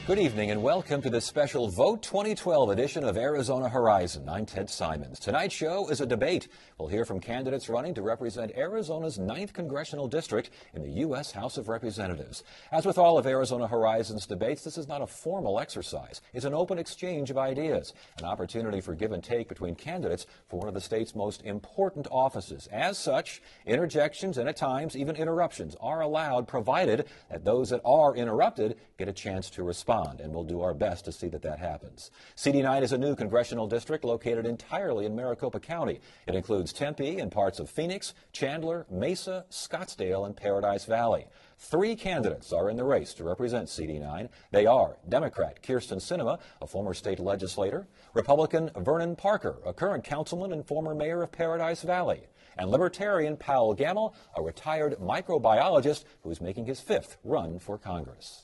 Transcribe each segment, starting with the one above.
Good evening and welcome to this special Vote 2012 edition of Arizona Horizon. I'm Ted Simons. Tonight's show is a debate. We'll hear from candidates running to represent Arizona's 9th Congressional District in the U.S. House of Representatives. As with all of Arizona Horizon's debates, this is not a formal exercise. It's an open exchange of ideas, an opportunity for give and take between candidates for one of the state's most important offices. As such, interjections and at times even interruptions are allowed, provided that those that are interrupted get a chance to respond. And we'll do our best to see that that happens. CD9 is a new congressional district located entirely in Maricopa County. It includes Tempe and parts of Phoenix, Chandler, Mesa, Scottsdale, and Paradise Valley. 3 candidates are in the race to represent CD9. They are Democrat Kyrsten Sinema, a former state legislator, Republican Vernon Parker, a current councilman and former mayor of Paradise Valley, and Libertarian Powell Gamble, a retired microbiologist who is making his 5th run for Congress.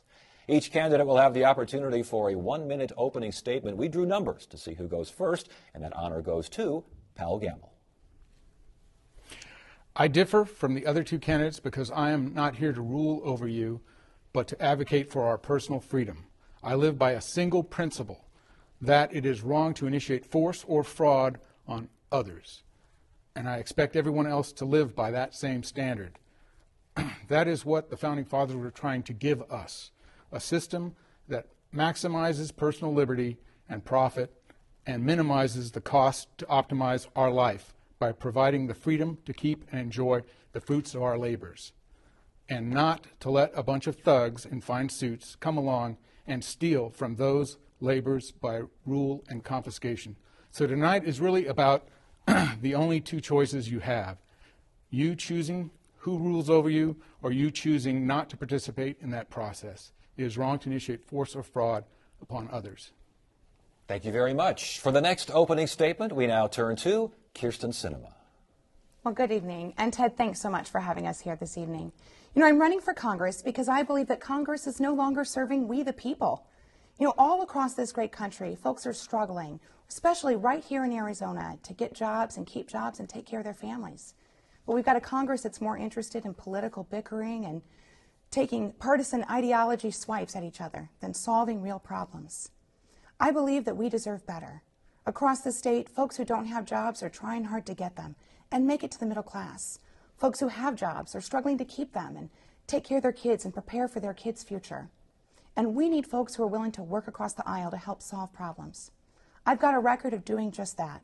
Each candidate will have the opportunity for a 1-minute opening statement. We drew numbers to see who goes first, and that honor goes to Powell Gamble. I differ from the other 2 candidates because I am not here to rule over you, but to advocate for our personal freedom. I live by a single principle, that it is wrong to initiate force or fraud on others. And I expect everyone else to live by that same standard. That is what the Founding Fathers were trying to give us. A system that maximizes personal liberty and profit and minimizes the cost to optimize our life by providing the freedom to keep and enjoy the fruits of our labors, and not to let a bunch of thugs in fine suits come along and steal from those labors by rule and confiscation. So tonight is really about the only 2 choices you have. You choosing who rules over you, or you choosing not to participate in that process. It is wrong to initiate force or fraud upon others. Thank you very much. For the next opening statement, we now turn to Kyrsten Sinema. Well, good evening. And Ted, thanks so much for having us here this evening. You know, I'm running for Congress because I believe that Congress is no longer serving we the people. You know, all across this great country, folks are struggling, especially right here in Arizona, to get jobs and keep jobs and take care of their families. But we've got a Congress that's more interested in political bickering and taking partisan ideology swipes at each other than solving real problems. I believe that we deserve better. Across the state, folks who don't have jobs are trying hard to get them and make it to the middle class. Folks who have jobs are struggling to keep them and take care of their kids and prepare for their kids' future. And we need folks who are willing to work across the aisle to help solve problems. I've got a record of doing just that.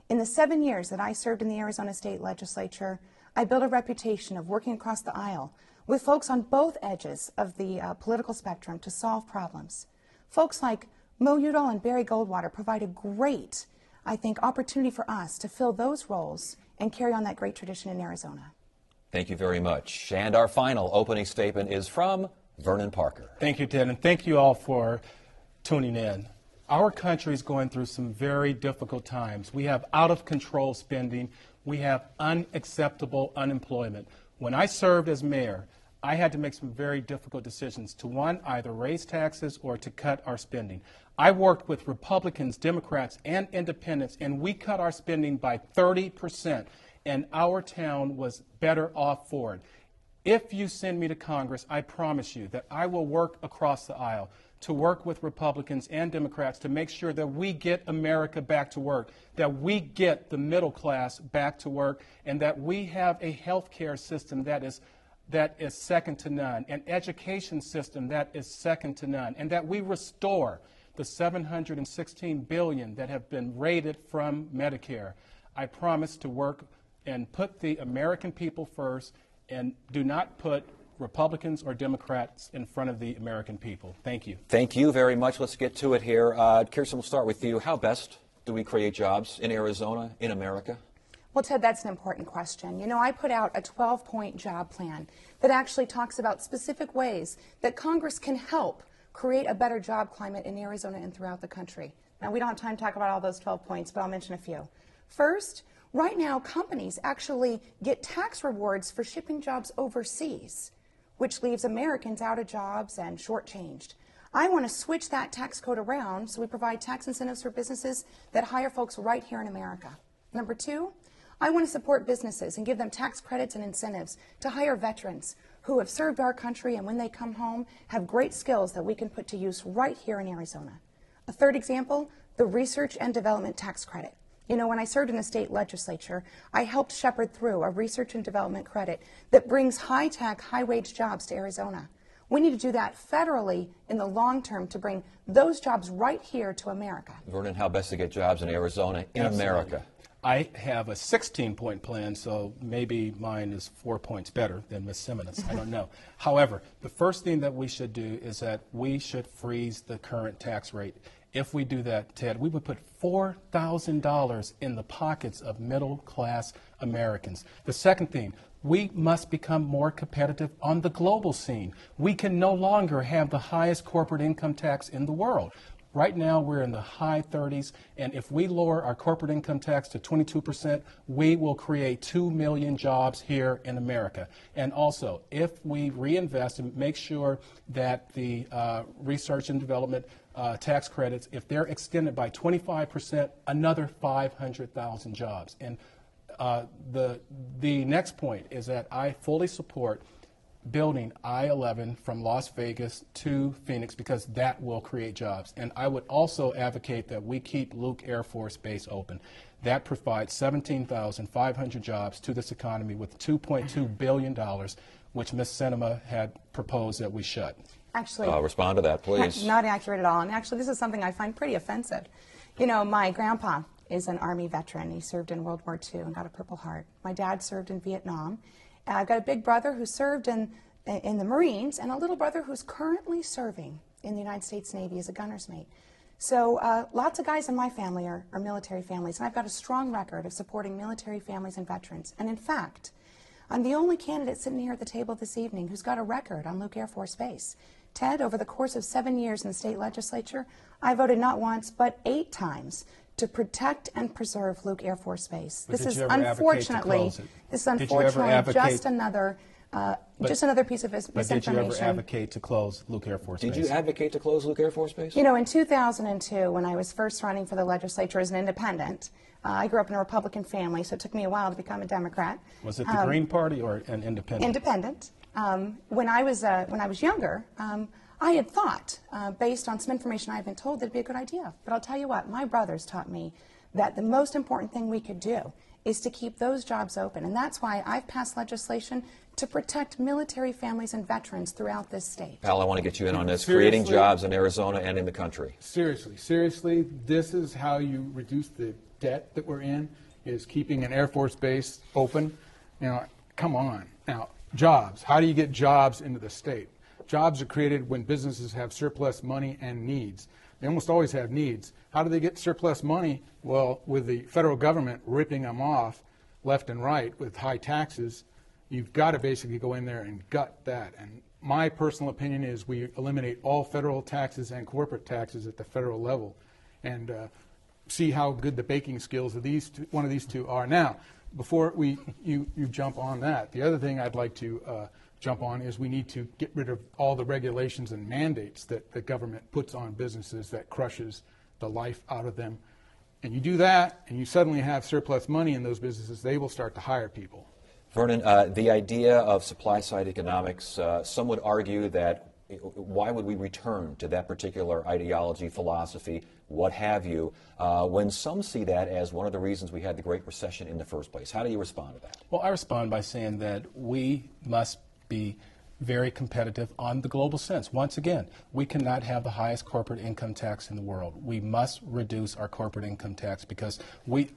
In the 7 years that I served in the Arizona State Legislature, I built a reputation of working across the aisle with folks on both edges of the political spectrum to solve problems. Folks like Mo Udall and Barry Goldwater provide a great, I think, opportunity for us to fill those roles and carry on that great tradition in Arizona. Thank you very much. And our final opening statement is from Vernon Parker. Thank you, Ted, and thank you all for tuning in. Our country is going through some very difficult times. We have out-of-control spending. We have unacceptable unemployment. When I served as mayor, I had to make some very difficult decisions to, one, either raise taxes or to cut our spending. I worked with Republicans, Democrats, and independents, and we cut our spending by 30%, and our town was better off for it. If you send me to Congress, I promise you that I will work across the aisle to work with Republicans and Democrats to make sure that we get America back to work, that we get the middle class back to work, and that we have a health care system that is second to none, an education system that is second to none, and that we restore the $716 billion that have been raided from Medicare. I promise to work and put the American people first and do not put Republicans or Democrats in front of the American people. Thank you. Thank you very much. Let's get to it here. Kyrsten, we'll start with you. How best do we create jobs in Arizona, in America? Well, Ted, that's an important question. You know, I put out a 12-point job plan that actually talks about specific ways that Congress can help create a better job climate in Arizona and throughout the country. Now, we don't have time to talk about all those 12 points, but I'll mention a few. First, right now, companies actually get tax rewards for shipping jobs overseas, which leaves Americans out of jobs and shortchanged. I want to switch that tax code around so we provide tax incentives for businesses that hire folks right here in America. Number two, I want to support businesses and give them tax credits and incentives to hire veterans who have served our country and when they come home have great skills that we can put to use right here in Arizona. A third example, the Research and Development Tax Credit. You know, when I served in the state legislature, I helped shepherd through a research and development credit that brings high-tech, high-wage jobs to Arizona. We need to do that federally in the long term to bring those jobs right here to America. Vernon, how best to get jobs in Arizona, in America? I have a 16-point plan, so maybe mine is 4 points better than Ms. Simmons. I don't know. However, the first thing that we should do is that we should freeze the current tax rate. If we do that, Ted, we would put $4,000 in the pockets of middle-class Americans. The second thing, we must become more competitive on the global scene. We can no longer have the highest corporate income tax in the world. Right now, we're in the high 30s, and if we lower our corporate income tax to 22%, we will create 2 million jobs here in America. And also, if we reinvest and make sure that the research and development tax credits, if they're extended by 25%, another 500,000 jobs. And the next point is that I fully support building I-11 from Las Vegas to Phoenix because that will create jobs. And I would also advocate that we keep Luke Air Force Base open. That provides 17,500 jobs to this economy with $2.2 billion, which Ms. Sinema had proposed that we shut. Actually, respond to that, please. Not accurate at all. And actually, this is something I find pretty offensive. You know, my grandpa is an Army veteran. He served in World War II and got a Purple Heart. My dad served in Vietnam. I've got a big brother who served in the Marines and a little brother who's currently serving in the United States Navy as a gunner's mate. So lots of guys in my family are military families, and I've got a strong record of supporting military families and veterans. And in fact, I'm the only candidate sitting here at the table this evening who's got a record on Luke Air Force Base. Ted, over the course of 7 years in the state legislature, I voted not once but 8 times to protect and preserve Luke Air Force Base. This is unfortunately just another piece of misinformation. But did you ever advocate to close Luke Air Force Base? Did you advocate to close Luke Air Force Base? You know, in 2002, when I was first running for the legislature as an independent, I grew up in a Republican family, so it took me a while to become a Democrat. Was it the Green Party or an independent? Independent. When I was younger, I had thought, based on some information I had been told, that it'd be a good idea. But I'll tell you what, my brothers taught me that the most important thing we could do is to keep those jobs open. And that's why I've passed legislation to protect military families and veterans throughout this state. Pal, I want to get you in on this, Seriously? creating jobs in Arizona and in the country. Seriously, this is how you reduce the debt that we're in, is keeping an Air Force base open. You know, come on. Now, jobs. How do you get jobs into the state? Jobs are created when businesses have surplus money and needs. They almost always have needs. How do they get surplus money? Well, with the federal government ripping them off left and right with high taxes, you've got to basically go in there and gut that. And my personal opinion is we eliminate all federal taxes and corporate taxes at the federal level and see how good the baking skills of one of these two are. Now, before you jump on that, the other thing I'd like to jump on is we need to get rid of all the regulations and mandates that the government puts on businesses that crushes the life out of them. And you do that, and you suddenly have surplus money in those businesses, they will start to hire people. Vernon, the idea of supply-side economics, some would argue that why would we return to that particular ideology, philosophy, what have you, when some see that as one of the reasons we had the Great Recession in the first place? How do you respond to that? Well, I respond by saying that we must be very competitive on the global sense. Once again, we cannot have the highest corporate income tax in the world. We must reduce our corporate income tax because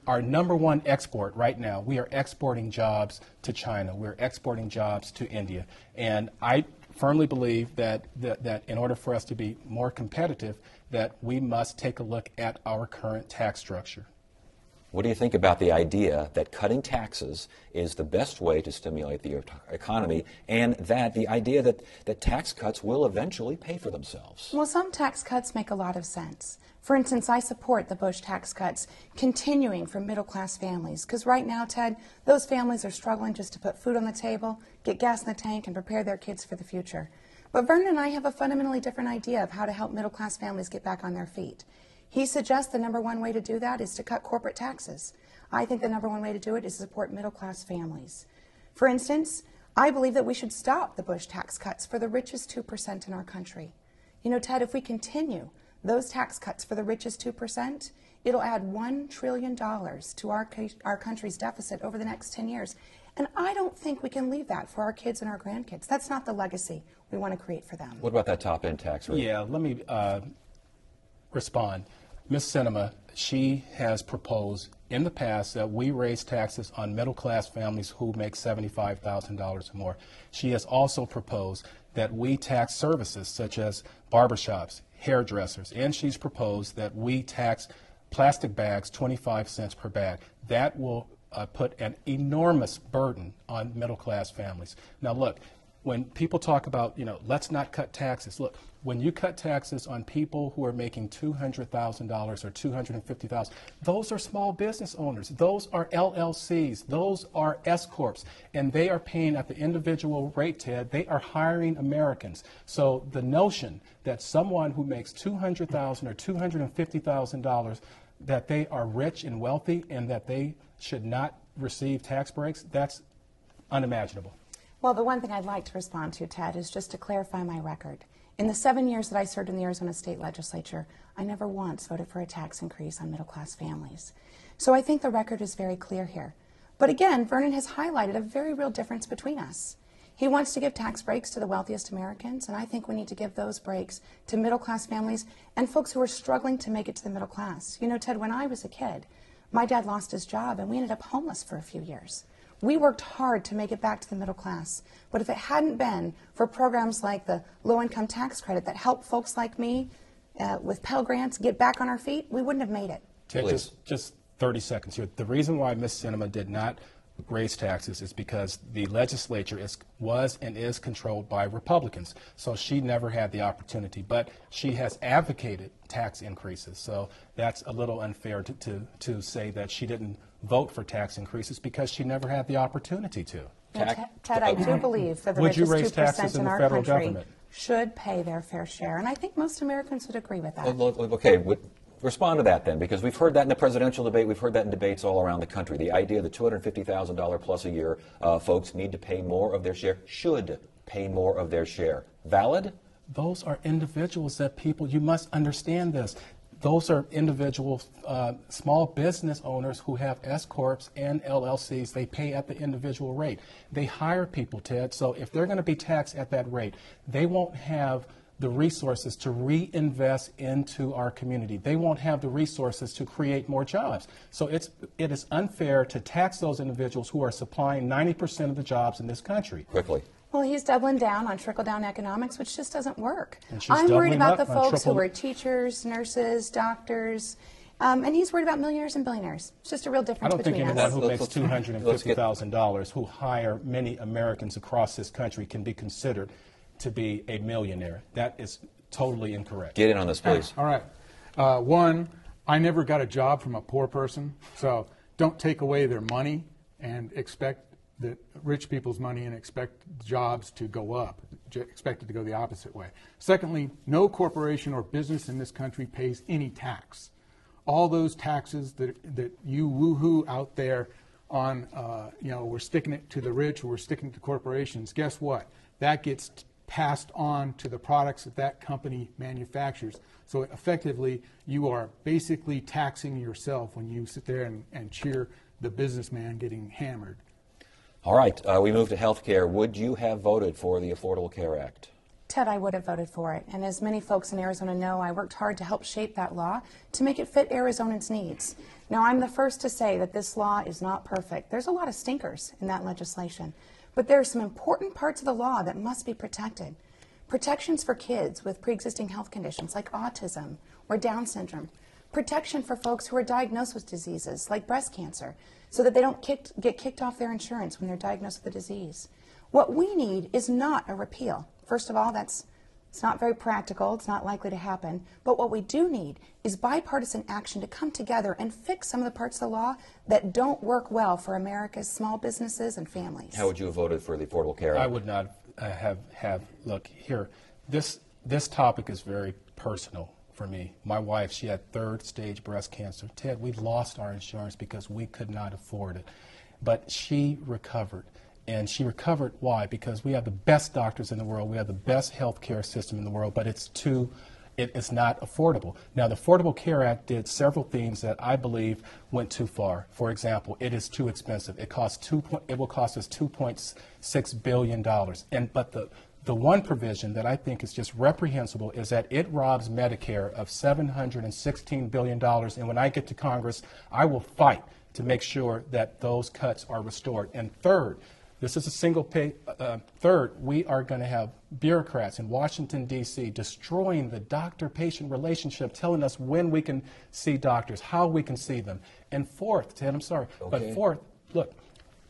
our number one export right now, we are exporting jobs to China. We're exporting jobs to India. And I firmly believe that in order for us to be more competitive, that we must take a look at our current tax structure. What do you think about the idea that cutting taxes is the best way to stimulate the economy, and that the idea that tax cuts will eventually pay for themselves? Well, some tax cuts make a lot of sense. For instance, I support the Bush tax cuts continuing for middle-class families, because right now, Ted, those families are struggling just to put food on the table, get gas in the tank, and prepare their kids for the future. But Vernon and I have a fundamentally different idea of how to help middle-class families get back on their feet. He suggests the number one way to do that is to cut corporate taxes. I think the number one way to do it is to support middle-class families. For instance, I believe that we should stop the Bush tax cuts for the richest 2% in our country. You know, Ted, if we continue those tax cuts for the richest 2%, it'll add $1 trillion to our country's deficit over the next 10 years. And I don't think we can leave that for our kids and our grandkids. That's not the legacy we want to create for them. What about that top-end tax rate? Yeah, let me respond. Ms. Sinema, she has proposed in the past that we raise taxes on middle-class families who make $75,000 or more. She has also proposed that we tax services such as barbershops, hairdressers, and she's proposed that we tax plastic bags 25 cents per bag. That will put an enormous burden on middle-class families. Now, look, when people talk about, you know, let's not cut taxes, look, when you cut taxes on people who are making $200,000 or $250,000, those are small business owners. Those are LLCs. Those are S-corps. And they are paying at the individual rate, Ted. They are hiring Americans. So the notion that someone who makes $200,000 or $250,000, that they are rich and wealthy and that they should not receive tax breaks, that's unimaginable. Well, the one thing I'd like to respond to, Ted, is just to clarify my record. In the 7 years that I served in the Arizona State Legislature, I never once voted for a tax increase on middle-class families. So I think the record is very clear here. But again, Vernon has highlighted a very real difference between us. He wants to give tax breaks to the wealthiest Americans, and I think we need to give those breaks to middle-class families and folks who are struggling to make it to the middle class. You know, Ted, when I was a kid, my dad lost his job, and we ended up homeless for a few years. We worked hard to make it back to the middle class. But if it hadn't been for programs like the low-income tax credit that helped folks like me with Pell Grants get back on our feet, we wouldn't have made it. Ted, just 30 seconds here. The reason why Ms. Sinema did not raise taxes is because the legislature was and is controlled by Republicans. So she never had the opportunity. But she has advocated tax increases. So that's a little unfair to say that she didn't vote for tax increases because she never had the opportunity to. Ted, I do believe that the Would you richest raise taxes 2% in in the our federal country government? should pay their fair share. And I think most Americans would agree with that. Okay, respond to that then, because we've heard that in the presidential debate, we've heard that in debates all around the country. The idea that $250,000 plus a year folks need to pay more of their share, should pay more of their share. Valid? Those are individuals that people, you must understand this. Those are individual small business owners who have S-corps and LLCs. They pay at the individual rate. They hire people, Ted, so if they're going to be taxed at that rate, they won't have the resources to reinvest into our community. They won't have the resources to create more jobs. So it is unfair to tax those individuals who are supplying 90% of the jobs in this country. Quickly. Well, he's doubling down on trickle-down economics, which just doesn't work. I'm worried about the folks who are teachers, nurses, doctors, and he's worried about millionaires and billionaires. It's just a real difference between us. I don't think anyone who makes $250,000, who hire many Americans across this country, can be considered to be a millionaire. That is totally incorrect. Get in on this, please. All right. One, I never got a job from a poor person, so don't take away their money and expect the rich people's money and expect jobs to go up, expect it to go the opposite way. Secondly, no corporation or business in this country pays any tax. All those taxes that you woohoo out there on, we're sticking it to the rich or we're sticking it to corporations, guess what? That gets passed on to the products that that company manufactures. So effectively, you are basically taxing yourself when you sit there and cheer the businessman getting hammered. All right, we move to health care. Would you have voted for the Affordable Care Act? Ted, I would have voted for it. And as many folks in Arizona know, I worked hard to help shape that law to make it fit Arizonans' needs. Now, I'm the first to say that this law is not perfect. There's a lot of stinkers in that legislation. But there are some important parts of the law that must be protected. Protections for kids with pre-existing health conditions like autism or Down syndrome. Protection for folks who are diagnosed with diseases like breast cancer, so that they don't get kicked off their insurance when they're diagnosed with the disease. What we need is not a repeal. First of all, it's not very practical. It's not likely to happen. But what we do need is bipartisan action to come together and fix some of the parts of the law that don't work well for America's small businesses and families. How would you have voted for the Affordable Care Act? I would not have look, here, this topic is very personal for me. My wife, she had third-stage breast cancer. Ted, we lost our insurance because we could not afford it. But she recovered. and she recovered. Why? Because we have the best doctors in the world, we have the best health care system in the world, but it's not affordable. Now, the Affordable Care Act did several things that I believe went too far. For example, it is too expensive. It will cost us $2.6 billion. But the one provision that I think is just reprehensible is that it robs Medicare of $716 billion. And when I get to Congress, I will fight to make sure that those cuts are restored. And third, this is a single pay. Third, we are going to have bureaucrats in Washington, D.C. destroying the doctor-patient relationship, telling us when we can see doctors, how we can see them. And fourth, Ted, I'm sorry, but fourth, look,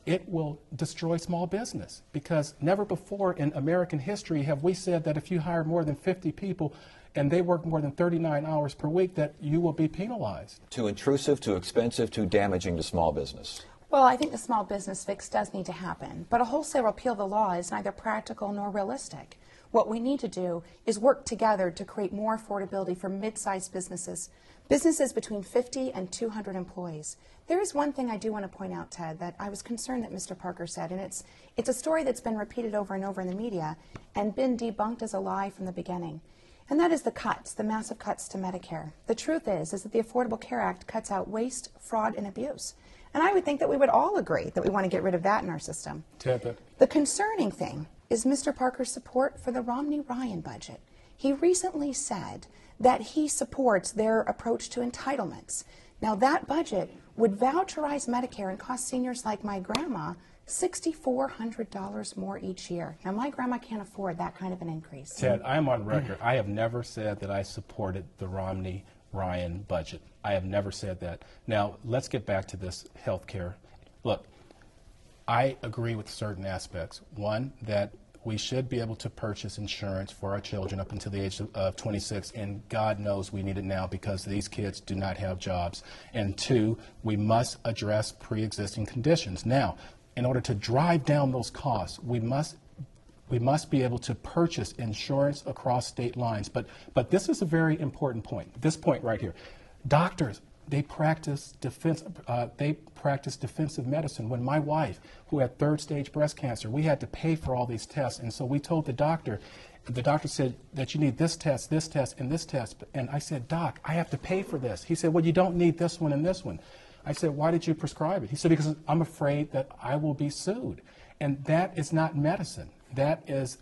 it will destroy small business, because never before in American history have we said that if you hire more than 50 people and they work more than 39 hours per week, that you will be penalized. Too intrusive, too expensive, too damaging to small business. Well, I think the small business fix does need to happen, but a wholesale repeal of the law is neither practical nor realistic. What we need to do is work together to create more affordability for mid-sized businesses, businesses between 50 and 200 employees. There is one thing I do want to point out, Ted, that I was concerned that Mr. Parker said, and it's a story that's been repeated over and over in the media and been debunked as a lie from the beginning. And that is the cuts, the massive cuts to Medicare. The truth is that the Affordable Care Act cuts out waste, fraud, and abuse. And I would think that we would all agree that we want to get rid of that in our system. The concerning thing is Mr. Parker's support for the Romney-Ryan budget. He recently said that he supports their approach to entitlements. Now, that budget would voucherize Medicare and cost seniors like my grandma $6,400 more each year. Now, my grandma can't afford that kind of an increase. Ted, I am on record. I have never said that I supported the Romney-Ryan budget. I have never said that. Now, let's get back to this health care. Look, I agree with certain aspects. One, that we should be able to purchase insurance for our children up until the age of 26, and God knows we need it now because these kids do not have jobs. And two, we must address pre-existing conditions. Now, in order to drive down those costs, we must be able to purchase insurance across state lines. But this is a very important point, this point right here. Doctors, they practice defensive medicine. When my wife, who had third-stage breast cancer, we had to pay for all these tests, and so we told the doctor said that you need this test, and this test. And I said, Doc, I have to pay for this. He said, well, you don't need this one and this one. I said, why did you prescribe it? He said, because I'm afraid that I will be sued. And that is not medicine. That is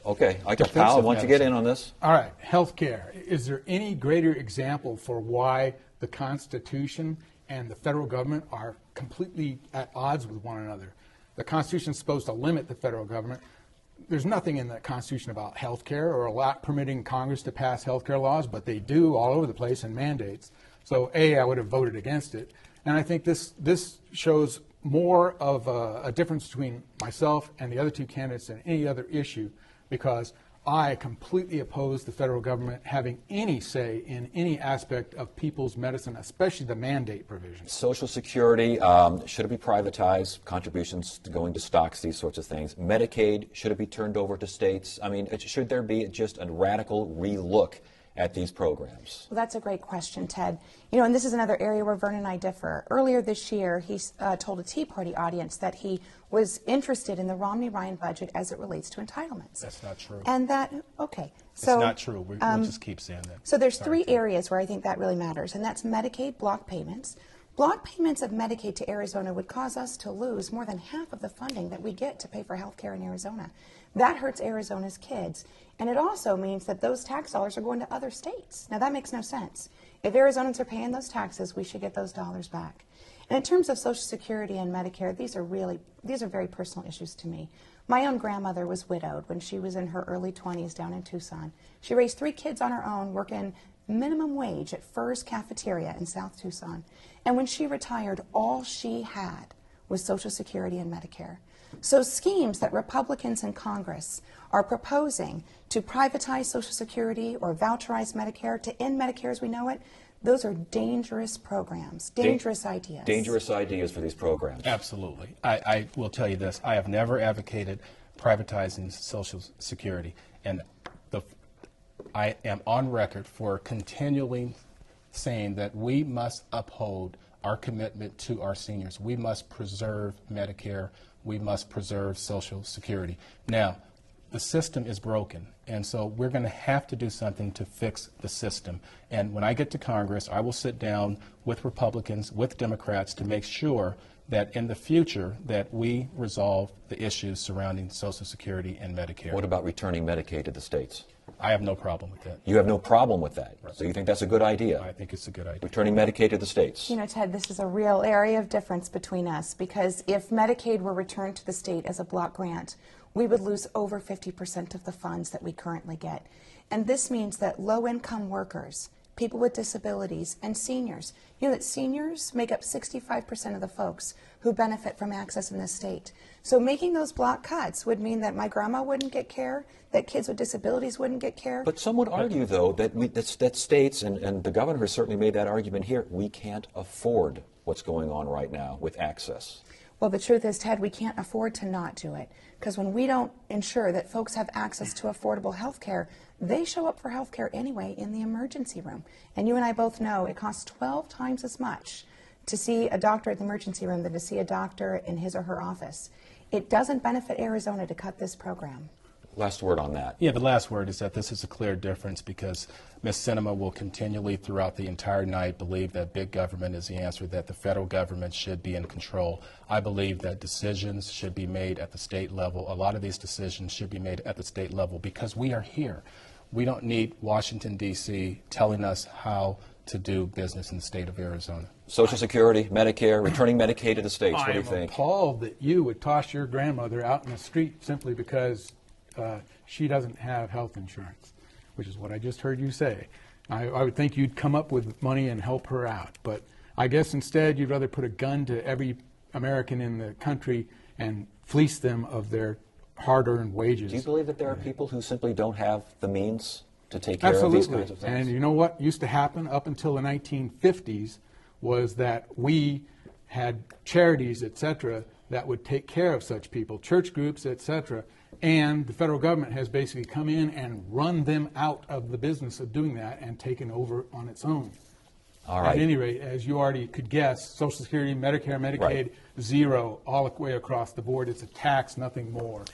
okay. I guess Powell wants to get in on this. All right, health care. Is there any greater example for why the Constitution and the federal government are completely at odds with one another? The Constitution is supposed to limit the federal government. There's nothing in the Constitution about health care or a lot permitting Congress to pass health care laws, but they do all over the place in mandates. So, I would have voted against it. And I think this shows more of a difference between myself and the other two candidates than any other issue, because I completely oppose the federal government having any say in any aspect of people's medicine, especially the mandate provision. Social Security, should it be privatized? Contributions going to stocks, these sorts of things. Medicaid, should it be turned over to states? I mean, should there be just a radical relook at these programs? Well, that's a great question, Ted. You know, and this is another area where Vernon and I differ. Earlier this year, he told a Tea Party audience that he was interested in the Romney-Ryan budget as it relates to entitlements. That's not true. And that, okay. So, it's not true. We'll just keep saying that. So there's three areas where I think that really matters, and that's Medicaid block payments. Block payments of Medicaid to Arizona would cause us to lose more than half of the funding that we get to pay for health care in Arizona. That hurts Arizona's kids. And it also means that those tax dollars are going to other states. Now, that makes no sense. If Arizonans are paying those taxes, we should get those dollars back. And in terms of Social Security and Medicare, these are very personal issues to me. My own grandmother was widowed when she was in her early 20s down in Tucson. She raised 3 kids on her own, working minimum wage at Furr's Cafeteria in South Tucson. And when she retired, all she had was Social Security and Medicare. So schemes that Republicans in Congress are proposing to privatize Social Security or voucherize Medicare, to end Medicare as we know it, those are dangerous programs, dangerous ideas. Dangerous ideas for these programs. Absolutely. I will tell you this. I have never advocated privatizing Social Security. And I am on record for continually saying that we must uphold our commitment to our seniors. We must preserve Medicare. we must preserve Social Security. Now, the system is broken, and so we're going to have to do something to fix the system. And when I get to Congress, I will sit down with Republicans, with Democrats, to make sure that in the future that we resolve the issues surrounding Social Security and Medicare. What about returning Medicaid to the states? I have no problem with that. You have no problem with that. Right. So you think that's a good idea? I think it's a good idea. Returning Medicaid to the states. You know, Ted, this is a real area of difference between us, because if Medicaid were returned to the state as a block grant, we would lose over 50% of the funds that we currently get. And this means that low-income workers, people with disabilities, and seniors, you know that seniors make up 65% of the folks who benefit from access in this state. So making those block cuts would mean that my grandma wouldn't get care, that kids with disabilities wouldn't get care. But some would argue, though, that states, and the governor has certainly made that argument here, we can't afford what's going on right now with access. Well, the truth is, Ted, we can't afford to not do it, because when we don't ensure that folks have access to affordable health care, they show up for health care anyway in the emergency room. And you and I both know it costs 12 times as much to see a doctor at the emergency room than to see a doctor in his or her office. It doesn't benefit Arizona to cut this program. Last word on that. Yeah, the last word is that this is a clear difference, because Ms. Sinema will continually throughout the entire night believe that big government is the answer, that the federal government should be in control. I believe that decisions should be made at the state level. A lot of these decisions should be made at the state level, because we are here. We don't need Washington, D.C. telling us how to do business in the state of Arizona. Social Security, Medicare, returning Medicaid to the states. What do you think? I am appalled that you would toss your grandmother out in the street simply because she doesn't have health insurance, which is what I just heard you say. I would think you'd come up with money and help her out, but I guess instead you'd rather put a gun to every American in the country and fleece them of their hard-earned wages. Do you believe that there are people who simply don't have the means to take care Absolutely. of these kinds of things? And you know what used to happen up until the 1950s was that we had charities, etc., that would take care of such people, church groups, etc., and the federal government has basically come in and run them out of the business of doing that and taken over on its own. All right. At any rate, as you already could guess, Social Security, Medicare, Medicaid, Right. zero all the way across the board. It's a tax, nothing more.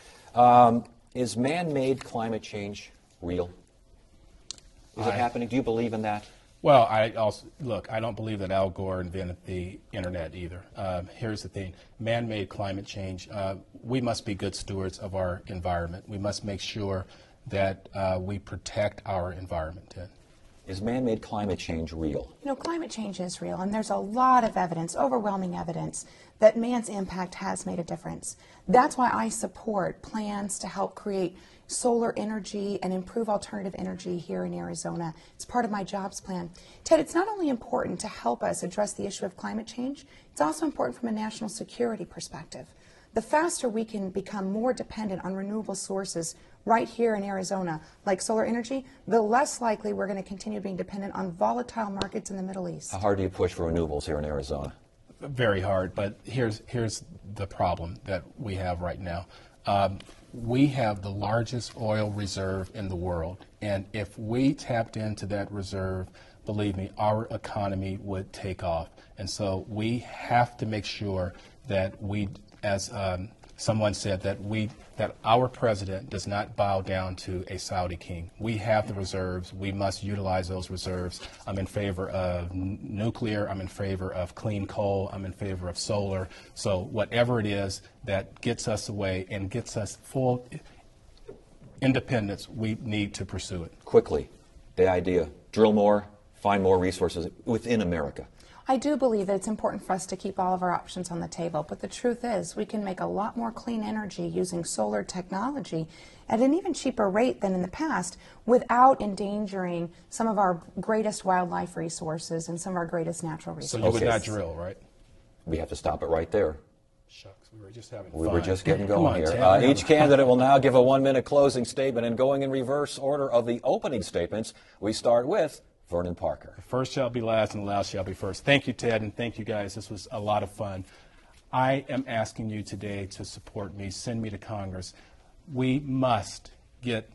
Is man-made climate change real? Is it happening? Do you believe in that? Well, I don't believe that Al Gore invented the internet either. Here's the thing, man-made climate change, we must be good stewards of our environment. We must make sure that we protect our environment, Ted. Is man-made climate change real? You know, climate change is real, and there's a lot of evidence, overwhelming evidence, that man's impact has made a difference. That's why I support plans to help create solar energy and improve alternative energy here in Arizona. It's part of my jobs plan. Ted, it's not only important to help us address the issue of climate change, it's also important from a national security perspective. The faster we can become more dependent on renewable sources right here in Arizona, like solar energy, the less likely we're going to continue being dependent on volatile markets in the Middle East. How hard do you push for renewables here in Arizona? Very hard, but here's the problem that we have right now. We have the largest oil reserve in the world, and if we tapped into that reserve, believe me, our economy would take off. And so we have to make sure that we, as someone said, that our president does not bow down to a Saudi king. We have the reserves. We must utilize those reserves. I'm in favor of nuclear. I'm in favor of clean coal. I'm in favor of solar. So whatever it is that gets us away and gets us full independence, we need to pursue it. Quickly, the idea, drill more, find more resources within America. I do believe that it's important for us to keep all of our options on the table, but the truth is we can make a lot more clean energy using solar technology at an even cheaper rate than in the past without endangering some of our greatest wildlife resources and some of our greatest natural So resources. you would not drill, right? We have to stop it right there. Shucks, we were just having fun. We were just getting Come going on, here. Ted. Each candidate will now give a 1-minute closing statement, and going in reverse order of the opening statements, we start with Vernon Parker. First shall be last and the last shall be first. Thank you, Ted, and thank you guys. This was a lot of fun. I am asking you today to support me, send me to Congress. We must get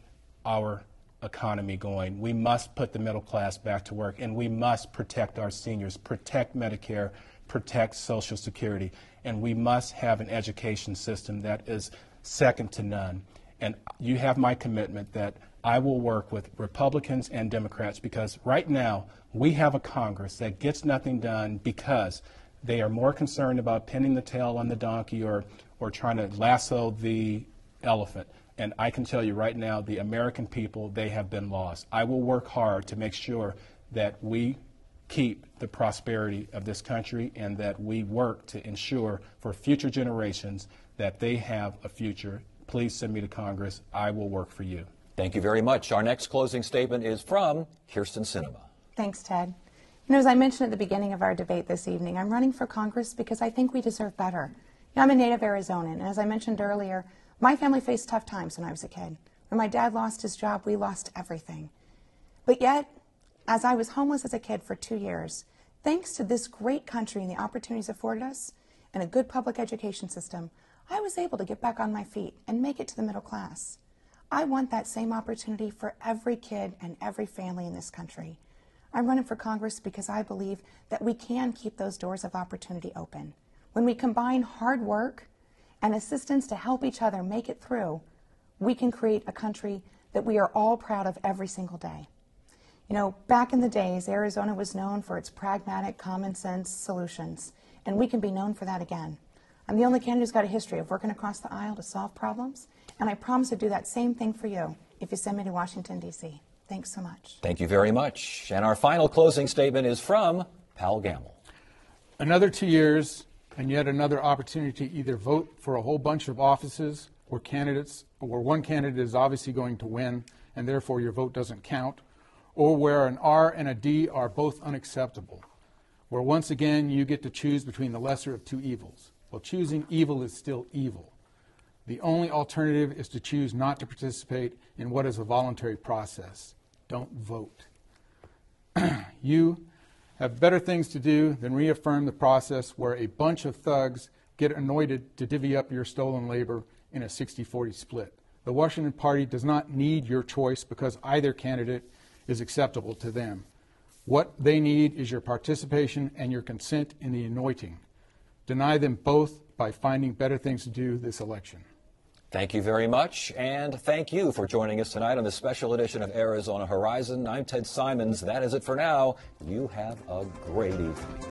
our economy going. We must put the middle class back to work, and we must protect our seniors, protect Medicare, protect Social Security, and we must have an education system that is second to none. And you have my commitment that I will work with Republicans and Democrats, because right now we have a Congress that gets nothing done because they are more concerned about pinning the tail on the donkey or trying to lasso the elephant. And I can tell you right now, the American people, they have been lost. I will work hard to make sure that we keep the prosperity of this country and that we work to ensure for future generations that they have a future. Please send me to Congress. I will work for you. Thank you very much. Our next closing statement is from Kirsten Sinema. Thanks, Ted. You know, as I mentioned at the beginning of our debate this evening, I'm running for Congress because I think we deserve better. You know, I'm a native Arizonan, and as I mentioned earlier, my family faced tough times when I was a kid. When my dad lost his job, we lost everything. But yet, as I was homeless as a kid for 2 years, thanks to this great country and the opportunities afforded us and a good public education system, I was able to get back on my feet and make it to the middle class. I want that same opportunity for every kid and every family in this country. I'm running for Congress because I believe that we can keep those doors of opportunity open. When we combine hard work and assistance to help each other make it through, we can create a country that we are all proud of every single day. You know, back in the days, Arizona was known for its pragmatic, common sense solutions, and we can be known for that again. I'm the only candidate who's got a history of working across the aisle to solve problems, and I promise to do that same thing for you if you send me to Washington, D.C. Thanks so much. Thank you very much. And our final closing statement is from Pal Gamble. Another 2 years and yet another opportunity to either vote for a whole bunch of offices or candidates, where one candidate is obviously going to win and therefore your vote doesn't count, or where an R and a D are both unacceptable, where once again you get to choose between the lesser of two evils. Well, choosing evil is still evil. The only alternative is to choose not to participate in what is a voluntary process. Don't vote. You have better things to do than reaffirm the process where a bunch of thugs get anointed to divvy up your stolen labor in a 60-40 split. The Washington Party does not need your choice because either candidate is acceptable to them. What they need is your participation and your consent in the anointing. Deny them both by finding better things to do this election. Thank you very much, and thank you for joining us tonight on this special edition of Arizona Horizon. I'm Ted Simons. That is it for now. You have a great evening.